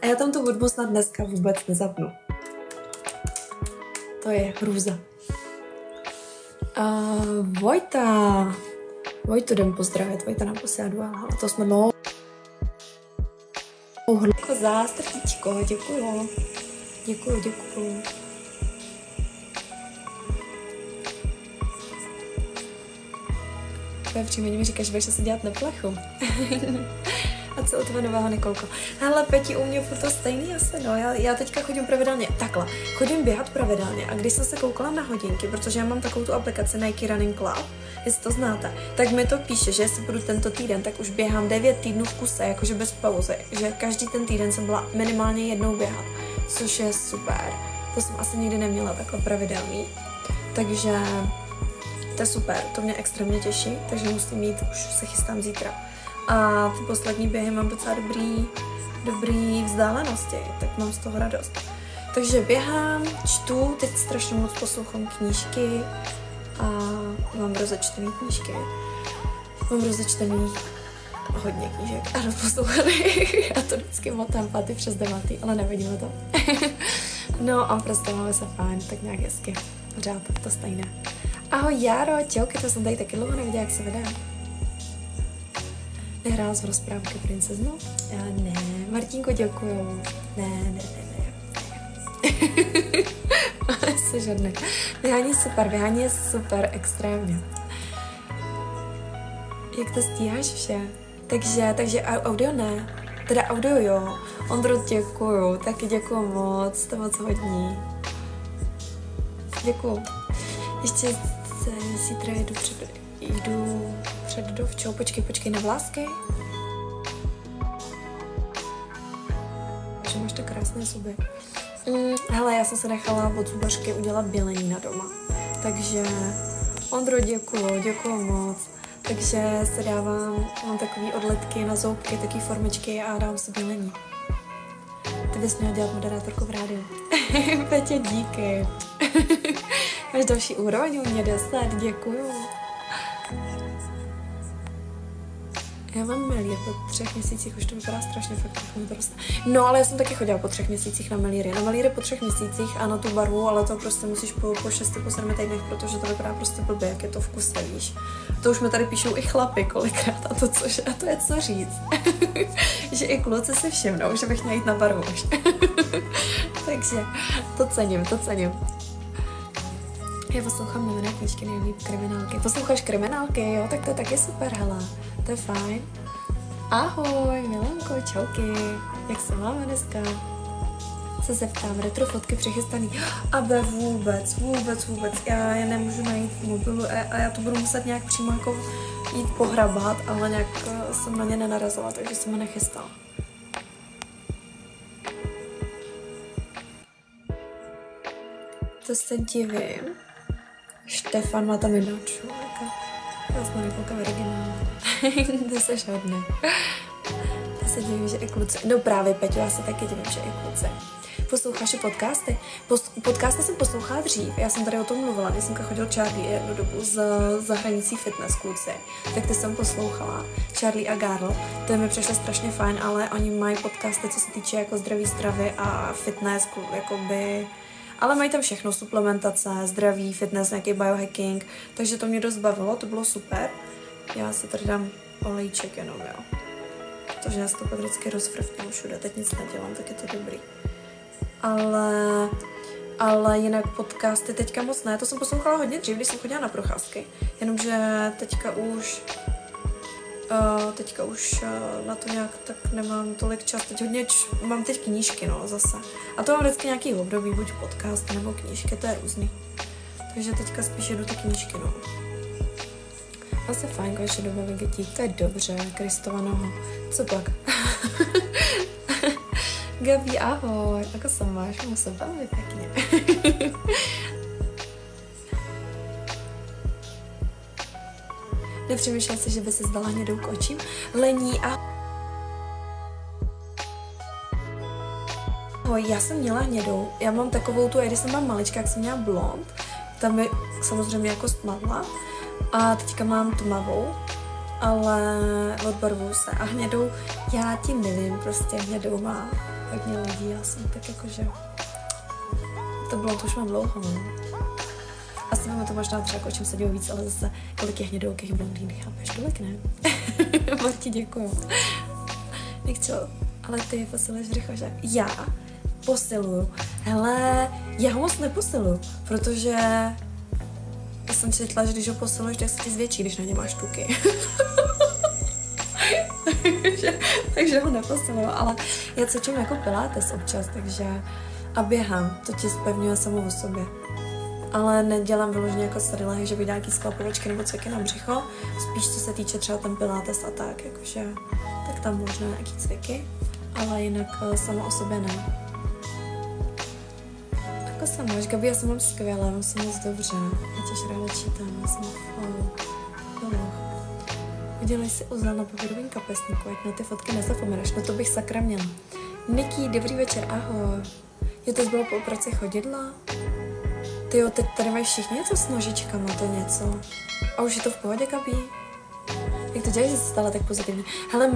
A já tam tu hudbu snad dneska vůbec nezapnu. To je hrůza. Vojtu jdem pozdravit, Vojta nám posílá duel, ale to jsme Koza, srdíčko, děkuju. Děkuju. Tvoje příjmení mi říkáš, že budeš se dělat neplechu. A co u tebe nového, Nikolko? Hele, Peti, u mě furt to stejný asi, no. Já teďka chodím pravidelně, takhle, chodím běhat pravidelně a když jsem se koukala na hodinky, protože já mám takovou tu aplikaci Nike Running Club, jestli to znáte, tak mi to píše, že jestli budu tento týden, tak už běhám 9 týdnů v kuse, jakože bez pauzy, že každý ten týden jsem byla minimálně jednou běhat, což je super. To jsem asi nikdy neměla takhle pravidelný, takže to je super, to mě extrémně těší, takže musím jít, už se chystám zítra. A ty poslední běhy mám docela dobrý vzdálenosti, tak mám z toho radost. Takže běhám, čtu, teď strašně moc poslouchám knížky a mám rozečtený knížky. Mám rozečtený hodně knížek a rozposlouchaných. Já to vždycky motám 5. přes 9, ale nevidíme to. No a prostě máme se fajn, tak nějak hezky. Pořád to stejné. Ahoj Jaro, čauky, to jsem tady taky dlouho neviděla, jak se vede. Nehrála jsi v rozprávky princeznu? Já ne. Martínko, děkuju. Ne. Jsi žádný. Běhání je super, extrémně. Jak to stíháš vše? Takže audio ne. Teda audio jo. Ondro, děkuju. Taky děkuju moc. To moc hodní. Děkuju. Ještě zítra jdu před dovčou. Počkej, na vlásky. Že máš tak krásné zuby. Hele, já jsem se nechala od zubařky udělat bělení na doma. Takže Ondro, děkuju moc. Takže se mám takový odletky na zoubky, takové formičky a dám si bělení. Ty bys měla dělat moderátorku v rádiu. Petě, díky. Máš další úroveň u mě 10, děkuju. Já mám melír po 3 měsících, už to vypadá strašně, fakt to prostě. No, ale já jsem taky chodila po 3 měsících na melíry. Na melíry po 3 měsících a na tu barvu, ale to prostě musíš po 6, po 7 týdnech, protože to vypadá prostě blbě, jak je to v kuse, víš. To už mi tady píšou i chlapy kolikrát a to je co říct. Že i kluci si všimnou, že bych měla jít na barvu už. Takže to cením. Já poslouchám novinné knížky, nejlíp kriminálky. Posloucháš kriminálky, jo? Tak to je taky super, hele. To je fajn. Ahoj, Milanko, čauky. Jak se máme dneska? Se zeptám, retro fotky přichystaný. Abe vůbec. Já je nemůžu najít v mobilu a já to budu muset nějak přímo jako jít pohrabat, ale nějak jsem na ně nenarazila, takže jsem je nechystala. To se divím. Štefan má tam jednoho člověka. Já jsem Nikolka v originálu. Ty seš hodně. Ty se divím, že i kluci. No právě, Peťo, já se taky divím, že i kluci. Posloucháš i podcasty? Podcasty jsem poslouchala dřív. Já jsem tady o tom mluvila, když jsem chodil Charlie jednu dobu z zahranicí fitness kluci. Tak ty jsem poslouchala. Charlie a Garl. To mi přišlo strašně fajn, ale oni mají podcasty, co se týče jako zdraví stravy a fitness, jakoby. Ale mají tam všechno, suplementace, zdraví, fitness, nějaký biohacking, takže to mě dost bavilo, to bylo super. Já si tady dám olejček jenom, jo. Protože já si to pak vždycky rozfrfnu všude, teď nic nedělám, tak je to dobrý. Ale jinak podcasty teďka moc ne, to jsem poslouchala hodně dřív, když jsem chodila na procházky, jenomže teďka už na to nějak tak nemám tolik čas. Teď mám teď knížky, no, zase. A to mám vždycky nějaký období, buď podcast nebo knížky, to je různý. Takže teďka spíš jedu ty knížky, no. Asi fajn, konečně doba vegetík, to je dobře, Kristova noho. Co pak? Gabi, ahoj, ako sa máš? Mám sa veľmi pekne. Nepřemýšlel si, že by se zdala hnědou k očím? Lení a... Já jsem měla hnědou, já mám takovou tu, když jsem byla malička, jak jsem měla blond, tam mi samozřejmě jako stmavla a teďka mám tmavou, ale odbarvuju se a hnědou, Já ti nevím, prostě mě doma hodně lidí, já jsem tak jakože... To bylo, to už mám dlouho, no. Asi máme to možná třeba o čem se dělo víc, ale zase kolik je hnědoukých blondýn, chápeš, tolik ne. Marti, děkuju. Nechci, ale ty posiluješ břicho, že? Já posiluju. Hele, já ho moc neposiluju, protože já jsem četla, že když ho posiluješ, tak se ti zvětší, když na ně máš tuky. takže ho neposiluju, ale já cvičím jako pilates občas, takže a běhám, to ti zpevňuje samou o sobě. Ale nedělám vyloženě jako stadilahy, že bych nějaký sklapovačky nebo cviky na břicho, spíš co se týče třeba ten pilates a tak, jakože, tak tam možná nějaký cviky, ale jinak sama o sobě ne. Jako se máš, Gabi, já jsem mám skvěle, mám se moc dobře, já těž ráda čítám, já jsem udělej si uzl na papírovým kapesníku, ať na ty fotky nezapomeneš, no to bych sakra měla. Niky, dobrý večer, ahoj. Jo, to bylo po operaci chodidla? Tyjo, teď tady mají všichni něco s nožičkama, to něco. A už je to v pohodě, Gabi? Jak to děláš, že jsi stále tak pozitivní? Hele,